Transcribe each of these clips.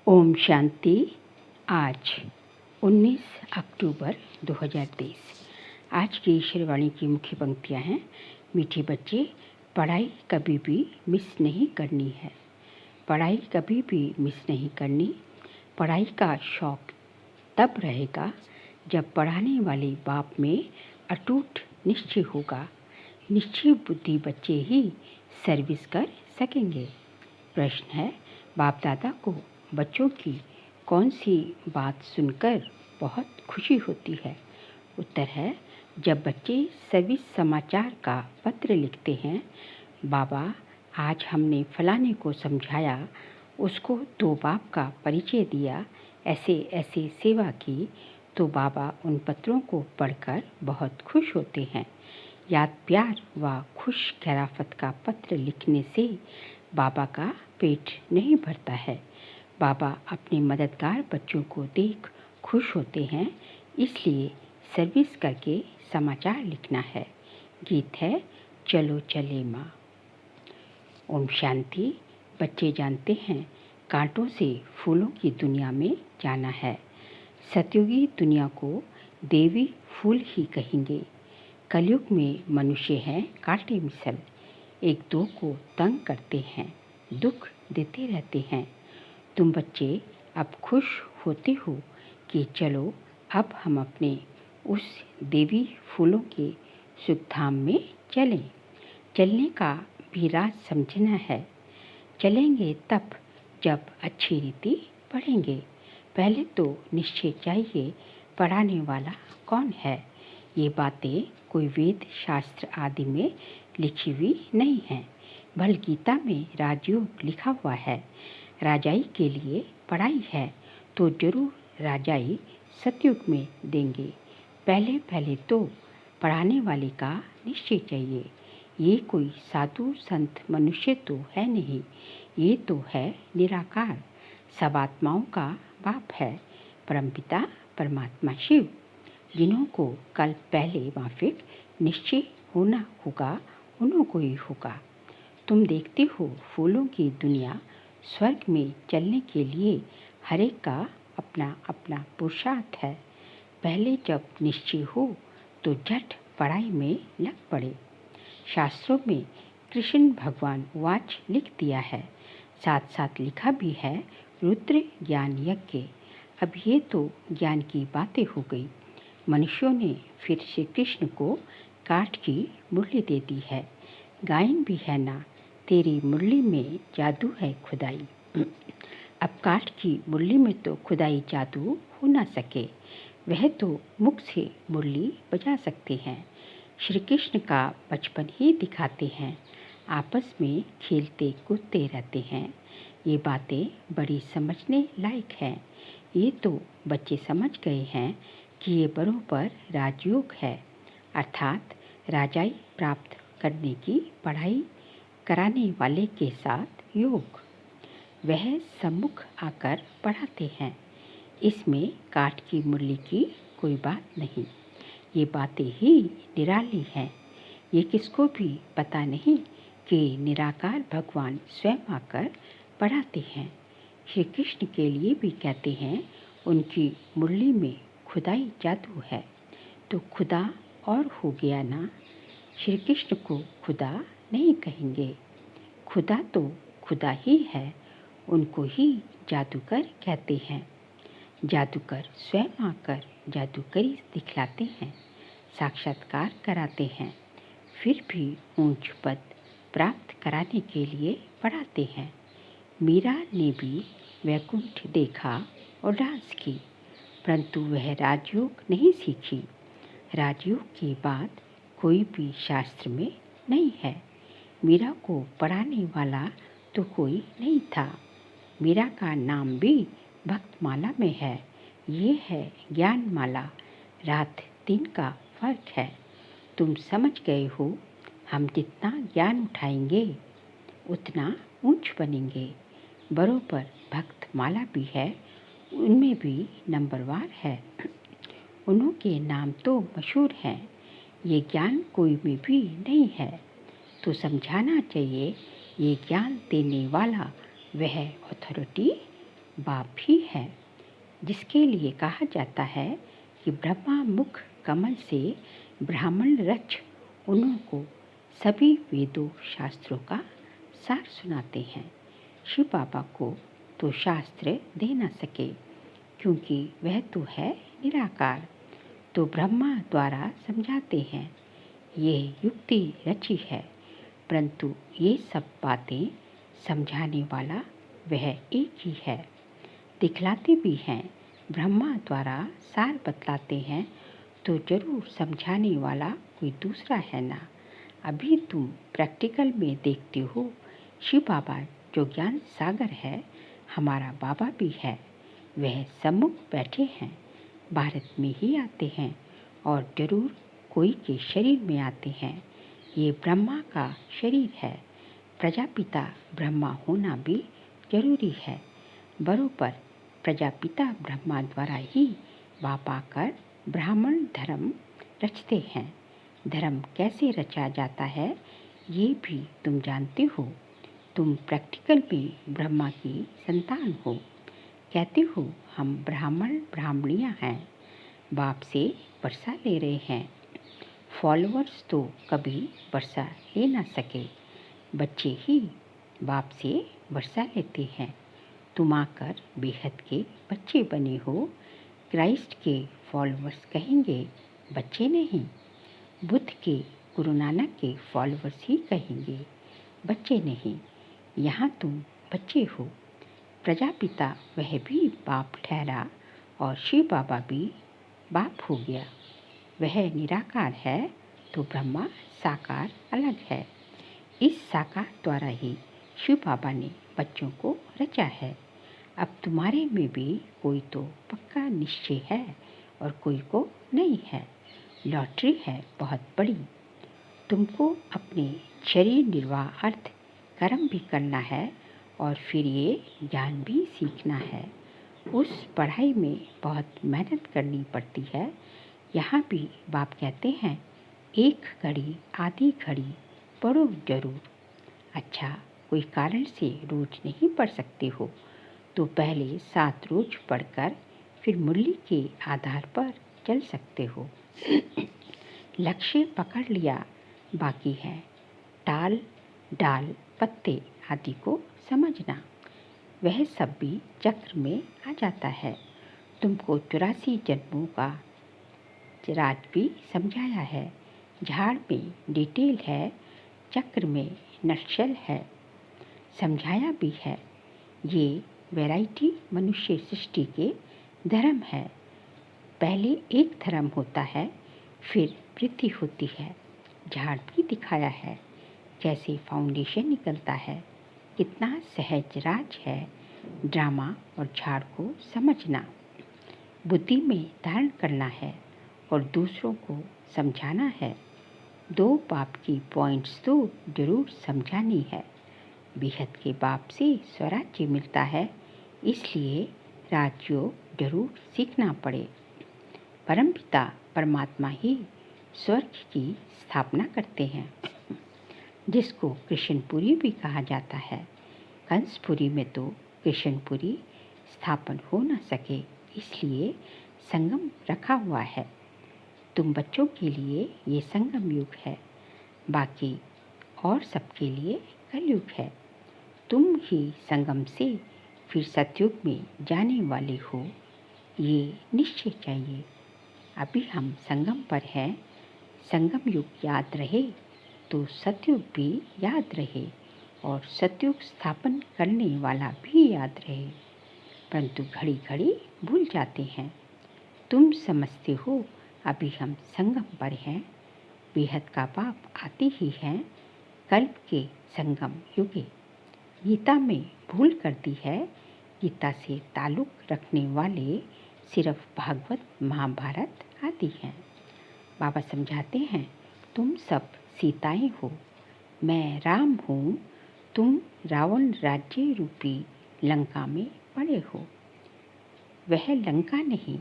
ओम शांति। आज 19 अक्टूबर 2023। आज की ईश्वरवाणी की मुख्य पंक्तियाँ हैं। मीठे बच्चे, पढ़ाई कभी भी मिस नहीं करनी है। पढ़ाई कभी भी मिस नहीं करनी। पढ़ाई का शौक तब रहेगा जब पढ़ाने वाले बाप में अटूट निश्चय होगा। निश्चय बुद्धि बच्चे ही सर्विस कर सकेंगे। प्रश्न है, बाप दादा को बच्चों की कौन सी बात सुनकर बहुत खुशी होती है? उत्तर है, जब बच्चे सर्विस समाचार का पत्र लिखते हैं, बाबा आज हमने फलाने को समझाया, उसको दो बाप का परिचय दिया, ऐसे ऐसे सेवा की, तो बाबा उन पत्रों को पढ़कर बहुत खुश होते हैं। याद प्यार व खुश खैराफत का पत्र लिखने से बाबा का पेट नहीं भरता है। बाबा अपने मददगार बच्चों को देख खुश होते हैं, इसलिए सर्विस करके समाचार लिखना है। गीत है चलो चले माँ। ओम शांति। बच्चे जानते हैं, कांटों से फूलों की दुनिया में जाना है। सतयुगी दुनिया को देवी फूल ही कहेंगे। कलयुग में मनुष्य हैं कांटे मिसल, एक दो को तंग करते हैं, दुख देते रहते हैं। तुम बच्चे अब खुश होते हो कि चलो अब हम अपने उस देवी फूलों के सुखधाम में चलें। चलने का भी राज समझना है। चलेंगे तब जब अच्छी रीति पढ़ेंगे। पहले तो निश्चय चाहिए पढ़ाने वाला कौन है। ये बातें कोई वेद शास्त्र आदि में लिखी हुई नहीं हैं। भल गीता में राजयोग लिखा हुआ है। राजाई के लिए पढ़ाई है तो जरूर राजाई सतयुग में देंगे। पहले पहले तो पढ़ाने वाले का निश्चय चाहिए। ये कोई साधु संत मनुष्य तो है नहीं, ये तो है निराकार, सब आत्माओं का बाप है, परमपिता परमात्मा शिव, जिन्हों को कल पहले माफिक निश्चय होना होगा, उन्हों को ही होगा। तुम देखते हो फूलों की दुनिया, स्वर्ग में चलने के लिए हर एक का अपना अपना पुरुषार्थ है। पहले जब निश्चय हो तो झट पढ़ाई में लग पड़े। शास्त्रों में कृष्ण भगवान वाच लिख दिया है, साथ साथ लिखा भी है रुद्र ज्ञान यज्ञ। अब ये तो ज्ञान की बातें हो गई। मनुष्यों ने फिर श्री कृष्ण को काठ की मुरली दे दी है। गायन भी है ना, तेरी मुरली में जादू है खुदाई। अब काठ की मुरली में तो खुदाई जादू हो ना सके, वह तो मुख से मुरली बजा सकते हैं। श्री कृष्ण का बचपन ही दिखाते हैं, आपस में खेलते कूदते रहते हैं। ये बातें बड़ी समझने लायक हैं। ये तो बच्चे समझ गए हैं कि ये बरोबर राजयोग है, अर्थात राजाई प्राप्त करने की पढ़ाई कराने वाले के साथ योग। वह सम्मुख आकर पढ़ाते हैं। इसमें काठ की मुरली की कोई बात नहीं। ये बातें ही निराली हैं। ये किसको भी पता नहीं कि निराकार भगवान स्वयं आकर पढ़ाते हैं। श्री कृष्ण के लिए भी कहते हैं उनकी मुरली में खुदाई जादू है। तो खुदा और हो गया ना। श्री कृष्ण को खुदा नहीं कहेंगे। खुदा तो खुदा ही है, उनको ही जादूगर कहते हैं। जादूगर स्वयं आकर जादूगरी दिखलाते हैं, साक्षात्कार कराते हैं, फिर भी ऊंच पद प्राप्त कराने के लिए पढ़ाते हैं। मीरा ने भी वैकुंठ देखा और डांस की, परंतु वह राजयोग नहीं सीखी। राजयोग की बात कोई भी शास्त्र में नहीं है। मीरा को पढ़ाने वाला तो कोई नहीं था। मीरा का नाम भी भक्तमाला में है। ये है ज्ञान माला, रात दिन का फर्क है। तुम समझ गए हो, हम जितना ज्ञान उठाएंगे उतना ऊंच बनेंगे। बरोबर भक्तमाला भी है, उनमें भी नंबरवार है। उन्हों के नाम तो मशहूर हैं। ये ज्ञान कोई में भी नहीं है, तो समझाना चाहिए ये ज्ञान देने वाला वह अथॉरिटी बाप भी है, जिसके लिए कहा जाता है कि ब्रह्मा मुख कमल से ब्राह्मण रच उन्हों को सभी वेदों शास्त्रों का सार सुनाते हैं। शिव बाबा को तो शास्त्र दे न सके, क्योंकि वह तो है निराकार, तो ब्रह्मा द्वारा समझाते हैं। ये युक्ति रची है, परंतु ये सब बातें समझाने वाला वह एक ही है, दिखलाते भी हैं। ब्रह्मा द्वारा सार बतलाते हैं, तो जरूर समझाने वाला कोई दूसरा है ना। अभी तुम प्रैक्टिकल में देखते हो, शिव बाबा जो ज्ञान सागर है, हमारा बाबा भी है। वह सम्मुख बैठे हैं, भारत में ही आते हैं और जरूर कोई के शरीर में आते हैं। ये ब्रह्मा का शरीर है, प्रजापिता ब्रह्मा होना भी जरूरी है। बरोबर प्रजापिता ब्रह्मा द्वारा ही बाप आकर ब्राह्मण धर्म रचते हैं। धर्म कैसे रचा जाता है ये भी तुम जानते हो। तुम प्रैक्टिकल में ब्रह्मा की संतान हो। कहते हो हम ब्राह्मण ब्राह्मणियाँ हैं, बाप से वर्षा ले रहे हैं। फॉलोअर्स तो कभी वर्षा ले ना सके, बच्चे ही बाप से वर्षा लेते हैं। तुम आकर बेहद के बच्चे बने हो। क्राइस्ट के फॉलोअर्स कहेंगे, बच्चे नहीं। बुद्ध के, गुरु नानक के फॉलोअर्स ही कहेंगे, बच्चे नहीं। यहाँ तुम बच्चे हो। प्रजापिता वह भी बाप ठहरा और शिव बाबा भी बाप हो गया। वह निराकार है, तो ब्रह्मा साकार अलग है। इस साकार द्वारा ही शिव बाबा ने बच्चों को रचा है। अब तुम्हारे में भी कोई तो पक्का निश्चय है और कोई को नहीं है। लॉटरी है बहुत बड़ी। तुमको अपने शरीर निर्वाह अर्थ कर्म भी करना है और फिर ये ज्ञान भी सीखना है। उस पढ़ाई में बहुत मेहनत करनी पड़ती है। यहाँ भी बाप कहते हैं, एक घड़ी आधी घड़ी पढ़ो जरूर। अच्छा, कोई कारण से रोज नहीं पढ़ सकते हो तो पहले 7 रोज पढ़कर फिर मुरली के आधार पर चल सकते हो। लक्ष्य पकड़ लिया, बाकी है टाल डाल पत्ते आदि को समझना। वह सब भी चक्र में आ जाता है। तुमको 84 जन्मों का राज भी समझाया है। झाड़ में डिटेल है, चक्र में नक्शल है, समझाया भी है। ये वैरायटी मनुष्य सृष्टि के धर्म है। पहले एक धर्म होता है, फिर वृद्धि होती है। झाड़ भी दिखाया है, कैसे फाउंडेशन निकलता है। कितना सहज राज है ड्रामा और झाड़ को समझना। बुद्धि में धारण करना है और दूसरों को समझाना है। 2 बाप की पॉइंट्स तो जरूर समझानी है। बेहद के बाप से स्वराज्य मिलता है, इसलिए राजयोग जरूर सीखना पड़े। परमपिता परमात्मा ही स्वर्ग की स्थापना करते हैं, जिसको कृष्णपुरी भी कहा जाता है। कंसपुरी में तो कृष्णपुरी स्थापन हो न सके, इसलिए संगम रखा हुआ है। तुम बच्चों के लिए ये संगम युग है, बाकी और सबके लिए कलयुग है। तुम ही संगम से फिर सतयुग में जाने वाले हो, ये निश्चय चाहिए। अभी हम संगम पर हैं। संगम युग याद रहे तो सतयुग भी याद रहे और सतयुग स्थापन करने वाला भी याद रहे, परंतु घड़ी घड़ी भूल जाते हैं। तुम समझते हो अभी हम संगम पर हैं। बेहद का बाप आते ही हैं कल्प के संगम युगे। गीता में भूल कर दी है। गीता से ताल्लुक रखने वाले सिर्फ भागवत महाभारत आदि हैं। बाबा समझाते हैं, तुम सब सीताएं हो, मैं राम हूँ। तुम रावण राज्य रूपी लंका में पड़े हो। वह लंका नहीं,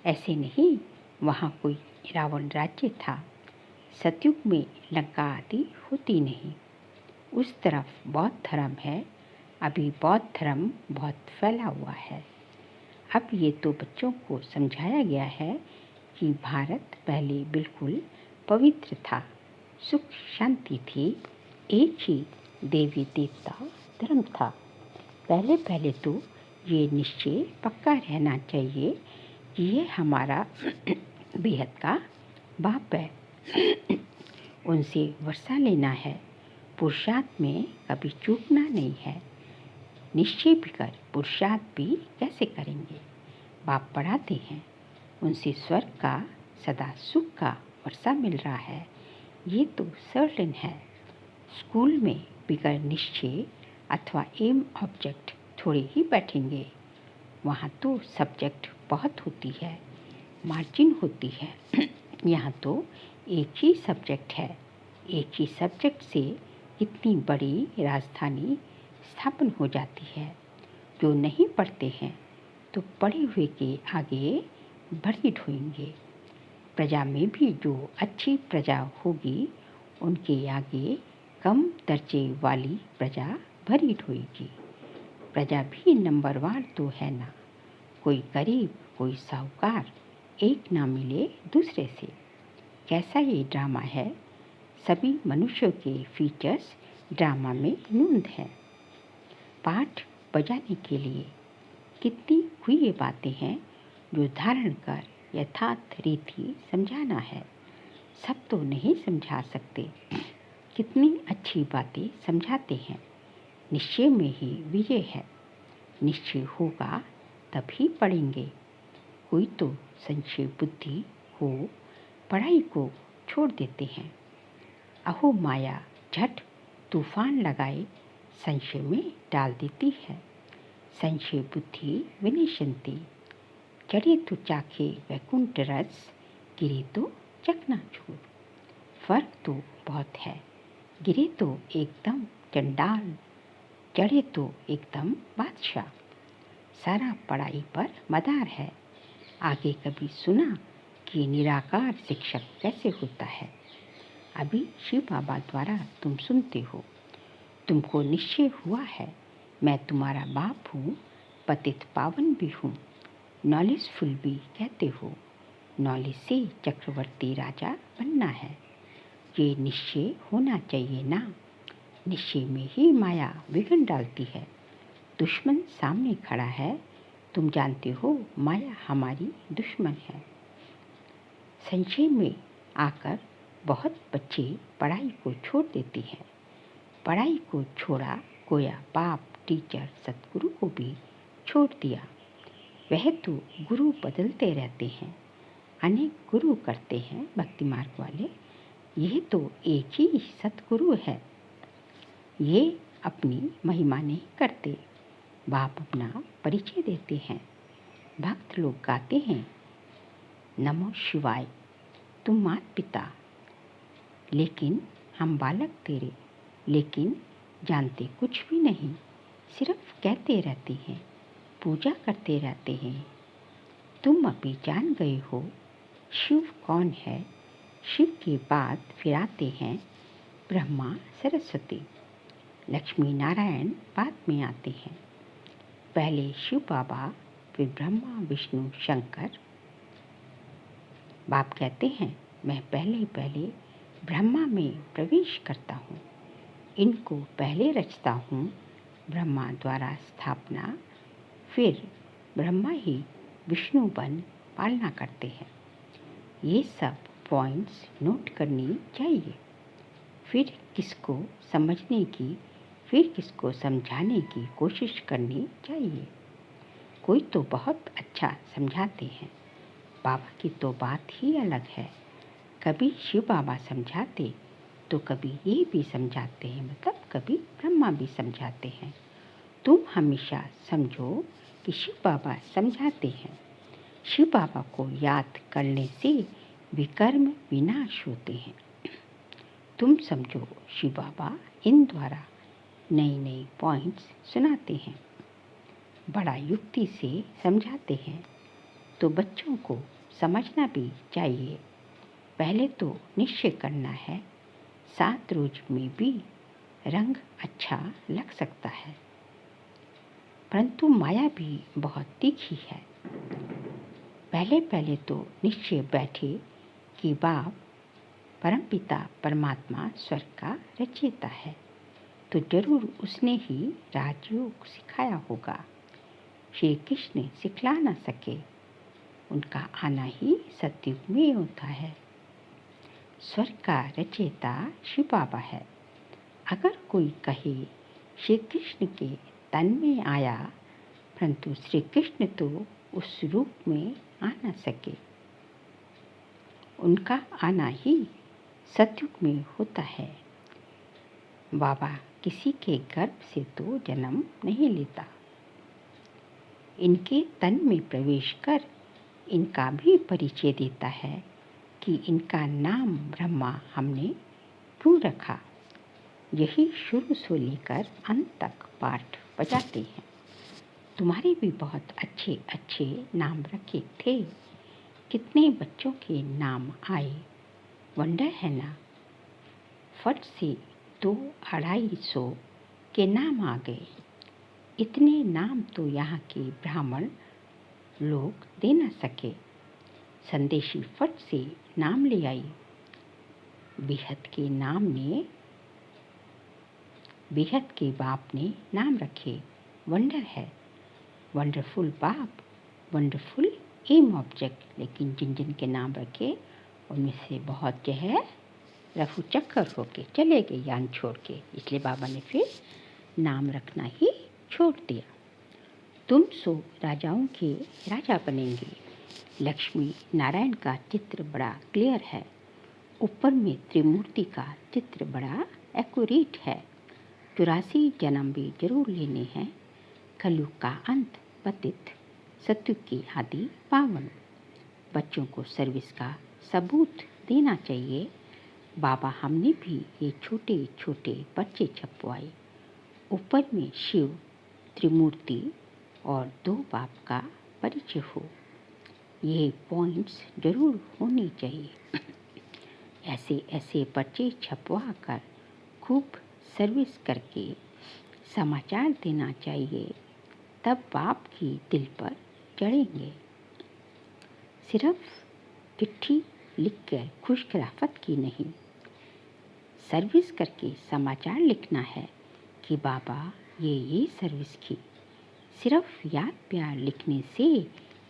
ऐसे नहीं, वहाँ कोई रावण राज्य था। सतयुग में लंका आदि होती नहीं। उस तरफ बौद्ध धर्म है। अभी बौद्ध धर्म बहुत फैला हुआ है। अब ये तो बच्चों को समझाया गया है कि भारत पहले बिल्कुल पवित्र था, सुख शांति थी, एक ही देवी देवता धर्म था। पहले पहले तो ये निश्चय पक्का रहना चाहिए कि ये हमारा बेहद का बाप है, उनसे वर्षा लेना है, पुरुषार्थ में कभी चूकना नहीं है। निश्चय भी कर पुरुषार्थ भी कैसे करेंगे। बाप पढ़ाते हैं, उनसे स्वर्ग का सदा सुख का वर्षा मिल रहा है, ये तो सर्टेन है। स्कूल में बिगर निश्चय अथवा एम ऑब्जेक्ट थोड़े ही बैठेंगे। वहाँ तो सब्जेक्ट बहुत होती है, मार्जिन होती है। यहाँ तो एक ही सब्जेक्ट है। एक ही सब्जेक्ट से कितनी बड़ी राजधानी स्थापन हो जाती है। जो नहीं पढ़ते हैं तो पढ़े हुए के आगे बड़ी ढोएंगे। प्रजा में भी जो अच्छी प्रजा होगी उनके आगे कम दर्जे वाली प्रजा भरी ढोएगी। प्रजा भी नंबरवार तो है ना, कोई गरीब कोई साहूकार एक ना मिले दूसरे से। कैसा ये ड्रामा है, सभी मनुष्यों के फीचर्स ड्रामा में नूंद है। पाठ बजाने के लिए कितनी हुई ये बातें हैं जो धारण कर यथार्थ रीति समझाना है। सब तो नहीं समझा सकते, कितनी अच्छी बातें समझाते हैं। निश्चय में ही विजय है, निश्चय होगा तभी पढ़ेंगे। कोई तो संशय बुद्धि हो पढ़ाई को छोड़ देते हैं। अहो माया झट तूफान लगाए संशय में डाल देती है। संशय बुद्धि विनिशंति, चढ़े तो चाखे वैकुंठ रस, गिरे तो चकनाचूर। फर्क तो बहुत है, गिरे तो एकदम चंडाल, चढ़े तो एकदम बादशाह। सारा पढ़ाई पर मदार है। आगे कभी सुना कि निराकार शिक्षक कैसे होता है? अभी शिव बाबा द्वारा तुम सुनते हो। तुमको निश्चय हुआ है मैं तुम्हारा बाप हूँ, पतित पावन भी हूँ, नॉलेजफुल भी कहते हो। नॉलेज से चक्रवर्ती राजा बनना है, ये निश्चय होना चाहिए ना। निश्चय में ही माया विघ्न डालती है। दुश्मन सामने खड़ा है, तुम जानते हो माया हमारी दुश्मन है। संशय में आकर बहुत बच्चे पढ़ाई को छोड़ देते हैं। पढ़ाई को छोड़ा गोया बाप टीचर सतगुरु को भी छोड़ दिया। वह तो गुरु बदलते रहते हैं, अनेक गुरु करते हैं भक्ति मार्ग वाले। यह तो एक ही सतगुरु है, ये अपनी महिमा नहीं करते। बाप अपना परिचय देते हैं। भक्त लोग गाते हैं नमो शिवाय, तुम मात पिता, लेकिन हम बालक तेरे, लेकिन जानते कुछ भी नहीं, सिर्फ कहते रहते हैं, पूजा करते रहते हैं। तुम अभी जान गए हो शिव कौन है। शिव के बाद फिर आते हैं ब्रह्मा सरस्वती, लक्ष्मी नारायण बाद में आते हैं। पहले शिव बाबा, फिर ब्रह्मा विष्णु शंकर। बाप कहते हैं मैं पहले पहले ब्रह्मा में प्रवेश करता हूँ, इनको पहले रचता हूँ, ब्रह्मा द्वारा स्थापना, फिर ब्रह्मा ही विष्णु बन पालना करते हैं। ये सब पॉइंट्स नोट करनी चाहिए। फिर किसको समझने की, फिर किसको समझाने की कोशिश करनी चाहिए। कोई तो बहुत अच्छा समझाते हैं, बाबा की तो बात ही अलग है। कभी शिव बाबा समझाते तो कभी ये भी समझाते हैं, मतलब कभी ब्रह्मा भी समझाते हैं। तुम हमेशा समझो कि शिव बाबा समझाते हैं। शिव बाबा को याद करने से विकर्म विनाश होते हैं। तुम समझो शिव बाबा इन द्वारा नई नई पॉइंट्स सुनाते हैं, बड़ा युक्ति से समझाते हैं, तो बच्चों को समझना भी चाहिए। पहले तो निश्चय करना है, 7 रोज में भी रंग अच्छा लग सकता है। परंतु माया भी बहुत तीखी है। पहले पहले तो निश्चय बैठे कि बाप परमपिता परमात्मा स्वर्ग का रचयिता है, तो जरूर उसने ही राजयोग सिखाया होगा। श्री कृष्ण सिखला न सके, उनका आना ही सतयुग में होता है। स्वर्ग का रचयिता शिव बाबा है। अगर कोई कहे श्री कृष्ण के तन में आया, परंतु श्री कृष्ण तो उस रूप में आ न सके, उनका आना ही सतयुग में होता है। बाबा किसी के गर्भ से तो जन्म नहीं लेता, इनके तन में प्रवेश कर इनका भी परिचय देता है कि इनका नाम ब्रह्मा हमने क्यों रखा। यही शुरू से लेकर अंत तक पाठ बजाते हैं। तुम्हारे भी बहुत अच्छे अच्छे नाम रखे थे। कितने बच्चों के नाम आए, वंडर है ना। फट से 200-250 के नाम आ गए। इतने नाम तो यहाँ के ब्राह्मण लोग दे न सके। संदेशी फट से नाम ले आई। बेहद के बाप ने नाम रखे, वंडर है। वंडरफुल बाप, वंडरफुल एम ऑब्जेक्ट। लेकिन जिन जिन के नाम रखे उनमें से बहुत जो है रफू चक्कर होके चले गए यान छोड़ के, इसलिए बाबा ने फिर नाम रखना ही छोड़ दिया। तुम सो राजाओं के राजा बनेंगे। लक्ष्मी नारायण का चित्र बड़ा क्लियर है। ऊपर में त्रिमूर्ति का चित्र बड़ा एक्यूरेट है। 84 जन्म भी जरूर लेने हैं। कलयुग का अंत पतित, सतयुग की आदि पावन। बच्चों को सर्विस का सबूत देना चाहिए। बाबा हमने भी ये छोटे छोटे पर्चे छपवाए। ऊपर में शिव, त्रिमूर्ति और 2 बाप का परिचय हो। ये पॉइंट्स जरूर होने चाहिए। ऐसे ऐसे पर्चे छपवा कर खूब सर्विस करके समाचार देना चाहिए, तब बाप की दिल पर चढ़ेंगे। सिर्फ चिट्ठी लिखकर खुशखराफत की नहीं, सर्विस करके समाचार लिखना है कि बाबा ये सर्विस की। सिर्फ याद प्यार लिखने से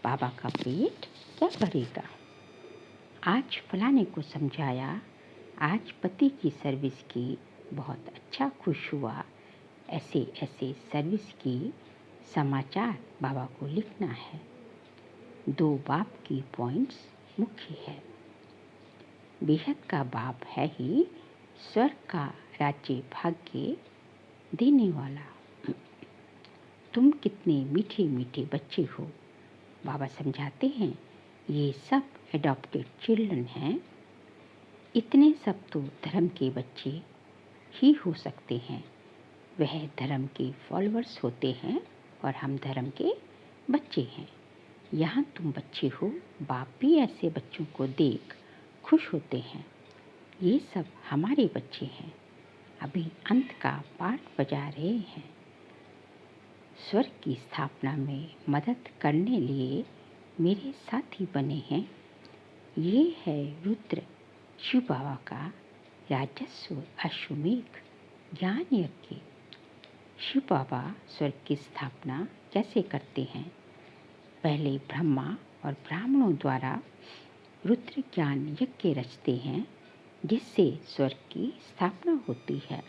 बाबा का पेट क्या भरेगा। आज फलाने को समझाया, आज पति की सर्विस की, बहुत अच्छा खुश हुआ। ऐसे ऐसे सर्विस की समाचार बाबा को लिखना है। 2 बाप की पॉइंट्स मुख्य है। बेहद का बाप है ही स्वर्ग का राज्य भाग्य देने वाला। तुम कितने मीठे मीठे बच्चे हो। बाबा समझाते हैं ये सब एडॉप्टेड चिल्ड्रन हैं। इतने सब तो धर्म के बच्चे ही हो सकते हैं। वह धर्म के फॉलोअर्स होते हैं और हम धर्म के बच्चे हैं। यहाँ तुम बच्चे हो, बाप भी ऐसे बच्चों को देख खुश होते हैं। ये सब हमारे बच्चे हैं। अभी अंत का पाठ बजा रहे हैं। स्वर्ग की स्थापना में मदद करने लिए मेरे साथी बने हैं। ये है रुद्र शिव बाबा का राजस्व अश्वमेघ ज्ञान यज्ञ। शिव बाबा स्वर्ग की स्थापना कैसे करते हैं? पहले ब्रह्मा और ब्राह्मणों द्वारा रुद्र ज्ञान यज्ञ रचते हैं, जिससे स्वर्ग की स्थापना होती है।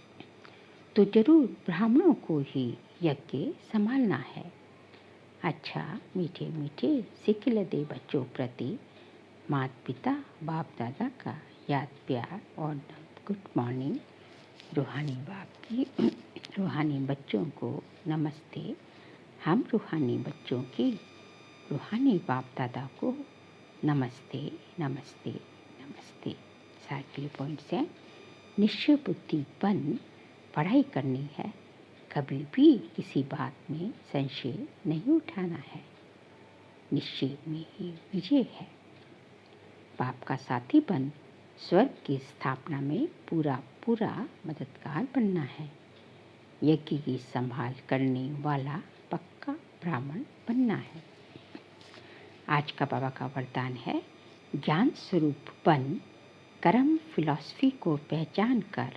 तो जरूर ब्राह्मणों को ही यज्ञ संभालना है। अच्छा मीठे मीठे सिखिल दे बच्चों प्रति माता पिता बाप दादा का याद प्यार और गुड मॉर्निंग। रूहानी बाप की रूहानी बच्चों को नमस्ते। हम रूहानी बच्चों की रूहानी बाप दादा को नमस्ते नमस्ते नमस्ते। सारे पॉइंट्स हैं। निश्चय बुद्धि बन पढ़ाई करनी है। कभी भी किसी बात में संशय नहीं उठाना है। निश्चय में ही विजय है। बाप का साथी बन स्वर्ग की स्थापना में पूरा मददगार बनना है। यज्ञ की संभाल करने वाला पक्का ब्राह्मण बनना है। आज का बाबा का वरदान है, ज्ञान स्वरूप बन, कर्म फिलॉसफी को पहचान कर,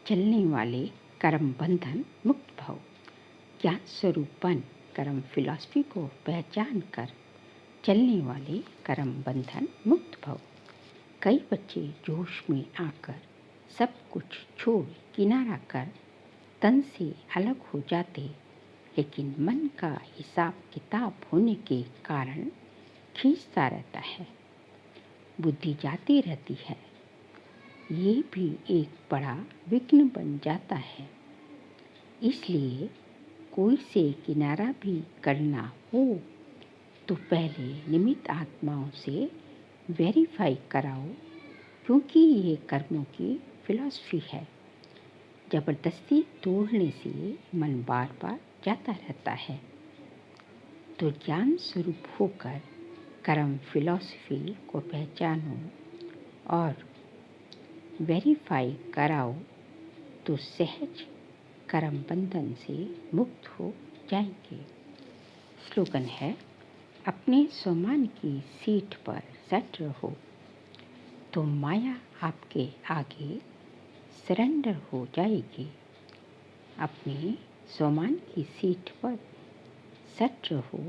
चलने वाले कर्म बंधन मुक्त भव। ज्ञान स्वरूप बन, कर्म फिलॉसफी को पहचान कर, चलने वाले कर्म बंधन मुक्त भव। कई बच्चे जोश में आकर सब कुछ छोड़ किनारा कर तन से अलग हो जाते, लेकिन मन का हिसाब किताब होने के कारण खींचता रहता है, बुद्धि जाती रहती है। ये भी एक बड़ा विघ्न बन जाता है। इसलिए कोई से किनारा भी करना हो तो पहले निमित्त आत्माओं से वेरीफाई कराओ, क्योंकि ये कर्मों की फिलॉसफी है। ज़बरदस्ती तोड़ने से मन बार बार जाता रहता है। तो ज्ञान स्वरूप होकर कर्म फिलॉसफी को पहचानो और वेरीफाई कराओ तो सहज कर्म बंधन से मुक्त हो जाएंगे। स्लोगन है, अपने स्वमान की सीट पर सेट रहो तो माया आपके आगे सरेंडर हो जाएगी। अपने स्वमान की सीट पर सेट रहो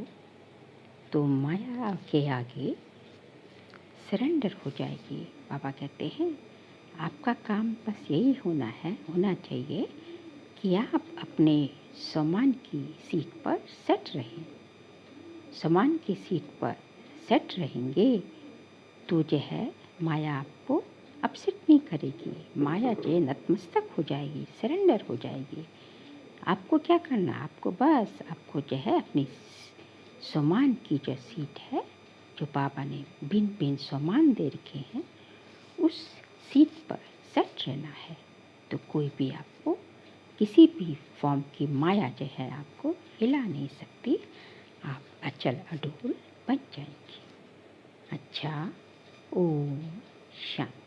तो माया के आगे सरेंडर हो जाएगी। बाबा कहते हैं, आपका काम बस यही होना चाहिए कि आप अपने स्वमान की सीट पर सेट रहें। स्वमान की सीट पर सेट रहेंगे तो जो है माया आपको अपसेट नहीं करेगी। माया जो नतमस्तक हो जाएगी, सरेंडर हो जाएगी। आपको क्या करना, आपको जो है अपनी स्वमान की जो सीट है, जो बाबा ने भिन्न भिन्न स्वमान दे रखे हैं, उस सीट पर सेट रहना है। तो कोई भी आपको किसी भी फॉर्म की माया जो है आपको हिला नहीं सकती। आप अचल अडोल बन जाएंगे। अच्छा, ओम शांति।